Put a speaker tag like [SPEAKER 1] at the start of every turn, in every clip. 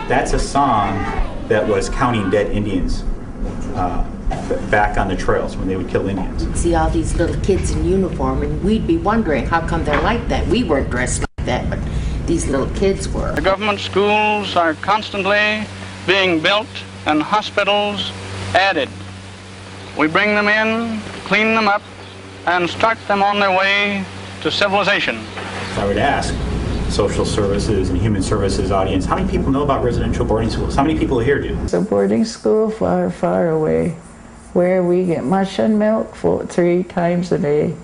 [SPEAKER 1] That's a song that was counting dead Indians back on the trails when they would kill Indians.
[SPEAKER 2] See all these little kids in uniform, and we'd be wondering how come they're like that. We weren't dressed like that, but these little kids were.
[SPEAKER 3] The government schools are constantly being built and hospitals added. We bring them in, clean them up, and start them on their way to civilization.
[SPEAKER 1] If I would ask social services and human services audience, how many people know about residential boarding schools? How many people here do?
[SPEAKER 4] It's a boarding school far, far away, where we get mush and milk 3 times a day.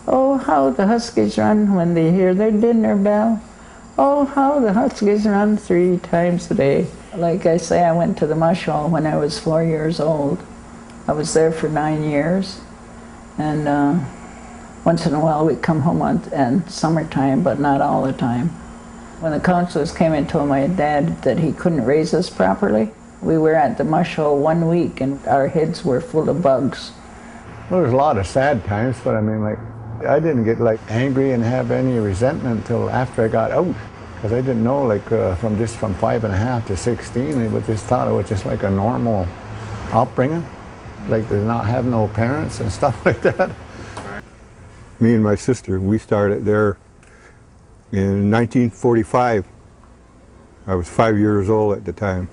[SPEAKER 4] Oh, how the Huskies run when they hear their dinner bell. Oh, how the Huskies run 3 times a day. Like I say, I went to the mush hall when I was 4 years old. I was there for 9 years, and once in a while we'd come home in summertime, but not all the time. When the counselors came and told my dad that he couldn't raise us properly, we were at the mush hole 1 week and our heads were full of bugs.
[SPEAKER 5] Well, there's a lot of sad times, but I mean, like, I didn't get like angry and have any resentment until after I got out, because I didn't know, like, from 5.5 to 16, I just thought it was just like a normal upbringing, like to not have no parents and stuff like that.
[SPEAKER 6] Me and my sister, we started there in 1945. I was 5 years old at the time.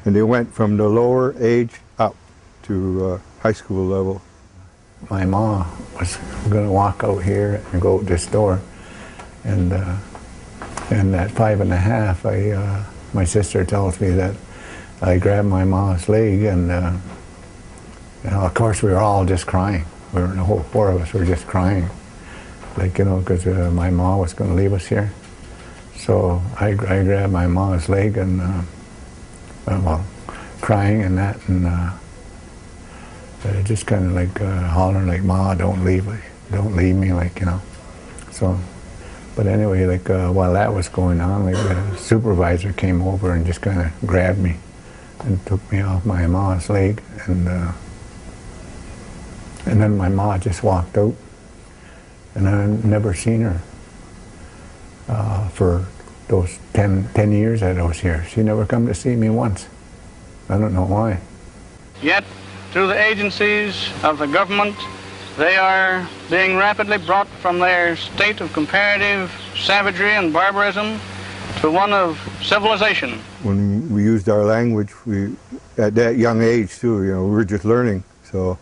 [SPEAKER 6] And they went from the lower age up to high school level.
[SPEAKER 5] My mom was going to walk out here and go out this door. And at 5.5, my sister tells me that I grabbed my mom's leg, and you know, of course we were all just crying. The whole 4 of us were just crying, like, you know, because my mom was going to leave us here. So I grabbed my mom's leg and, well, crying and that, and just kind of like hollering like, "Ma, don't leave me," like, you know. So, but anyway, like while that was going on, like the supervisor came over and just kind of grabbed me and took me off my mom's leg, and then my ma just walked out, and I never seen her for those 10 years that I was here. She never come to see me once. I don't know why.
[SPEAKER 3] Yet, through the agencies of the government, they are being rapidly brought from their state of comparative savagery and barbarism to one of civilization.
[SPEAKER 6] When we used our language, at that young age too, you know, we were just learning, so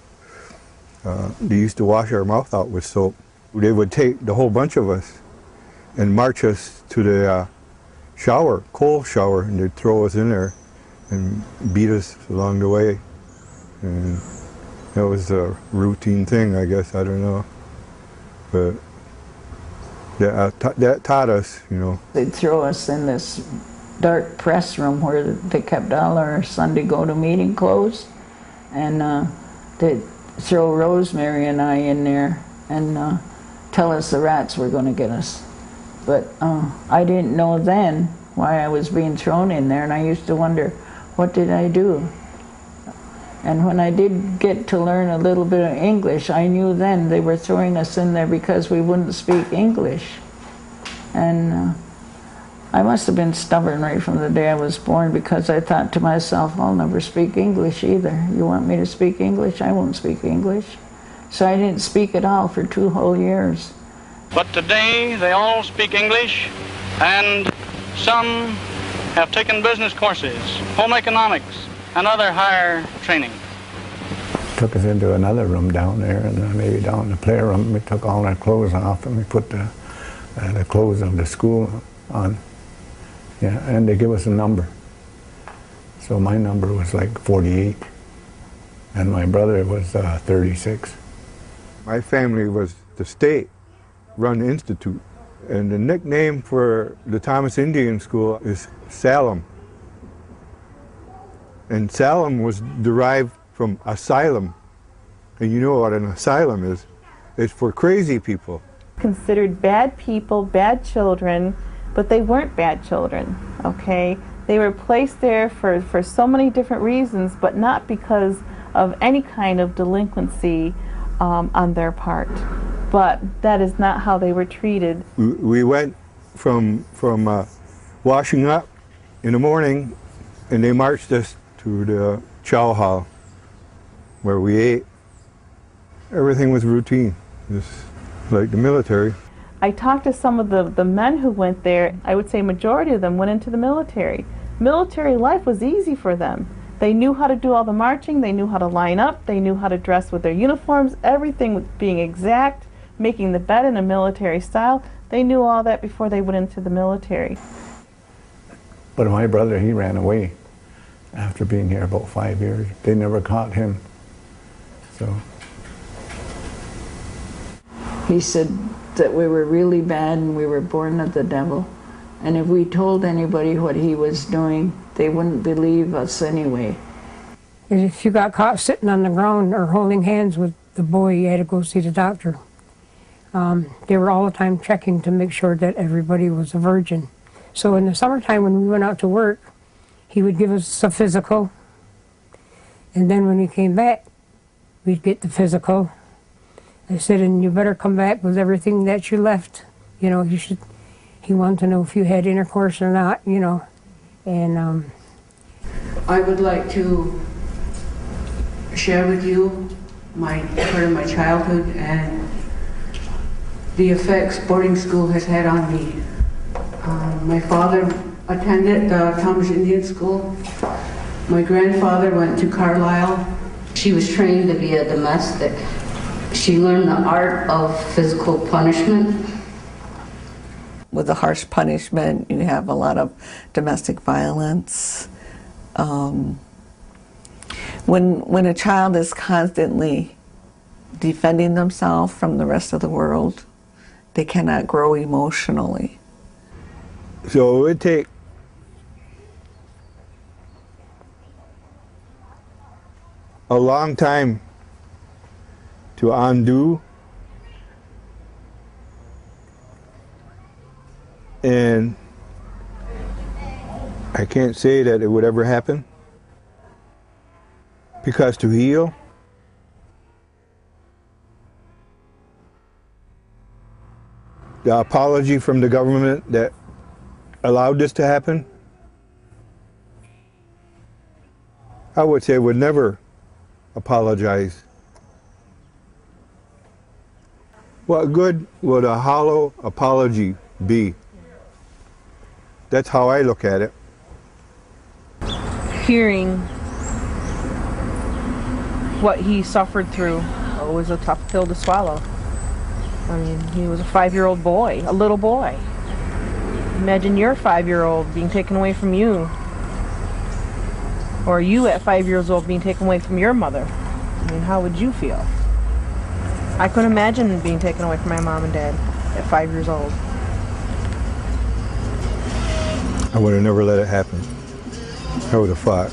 [SPEAKER 6] they used to wash our mouth out with soap. They would take the whole bunch of us and march us to the shower, coal shower, and they'd throw us in there and beat us along the way. And that was a routine thing, I guess, I don't know. But that taught us, you know.
[SPEAKER 4] They'd throw us in this dark press room where they kept all our Sunday go-to-meeting clothes, and they'd throw Rosemary and I in there and tell us the rats were going to get us. But I didn't know then why I was being thrown in there, and I used to wonder, what did I do? And when I did get to learn a little bit of English, I knew then they were throwing us in there because we wouldn't speak English. And I must have been stubborn right from the day I was born, because I thought to myself, I'll never speak English either. You want me to speak English? I won't speak English. So I didn't speak at all for 2 whole years.
[SPEAKER 3] But today they all speak English, and some have taken business courses, home economics, and other higher training.
[SPEAKER 5] Took us into another room down there, and maybe down in the playroom, we took all our clothes off and we put the clothes of the school on. Yeah, and they give us a number. So my number was like 48, and my brother was 36.
[SPEAKER 6] My family was the state-run institute, and the nickname for the Thomas Indian School is Salem. And Salem was derived from asylum. And you know what an asylum is? It's for crazy people.
[SPEAKER 7] Considered bad people, bad children, but they weren't bad children, okay? They were placed there for so many different reasons, but not because of any kind of delinquency on their part. But that is not how they were treated.
[SPEAKER 6] We went from washing up in the morning, and they marched us to the chow hall where we ate. Everything was routine, just like the military.
[SPEAKER 7] I talked to some of the men who went there. I would say majority of them went into the military. Military life was easy for them. They knew how to do all the marching, they knew how to line up, they knew how to dress with their uniforms, everything was being exact, making the bed in a military style. They knew all that before they went into the military.
[SPEAKER 5] But my brother, he ran away after being here about 5 years. They never caught him. So
[SPEAKER 4] He said that we were really bad and we were born of the devil. And if we told anybody what he was doing, they wouldn't believe us anyway.
[SPEAKER 8] If you got caught sitting on the ground or holding hands with the boy, you had to go see the doctor. They were all the time checking to make sure that everybody was a virgin. So in the summertime when we went out to work, he would give us a physical. And then when we came back, we'd get the physical. I said, and you better come back with everything that you left. You know, he wanted to know if you had intercourse or not, you know. And
[SPEAKER 9] I would like to share with you part of my childhood and the effects boarding school has had on me. My father attended the Thomas Indian School. My grandfather went to Carlisle.
[SPEAKER 10] She was trained to be a domestic. She learned the art of physical punishment.
[SPEAKER 11] With the harsh punishment, you have a lot of domestic violence. When a child is constantly defending themselves from the rest of the world, they cannot grow emotionally.
[SPEAKER 6] So it would take a long time to undo, and I can't say that it would ever happen, because to heal, the apology from the government that allowed this to happen, I would say would never apologize. What good would a hollow apology be? That's how I look at it.
[SPEAKER 12] Hearing what he suffered through was a tough pill to swallow. I mean, he was a 5-year-old boy, a little boy. Imagine your 5-year-old being taken away from you. Or you at 5 years old being taken away from your mother. I mean, how would you feel? I couldn't imagine being taken away from my mom and dad at 5 years old.
[SPEAKER 6] I would have never let it happen. I would have fought.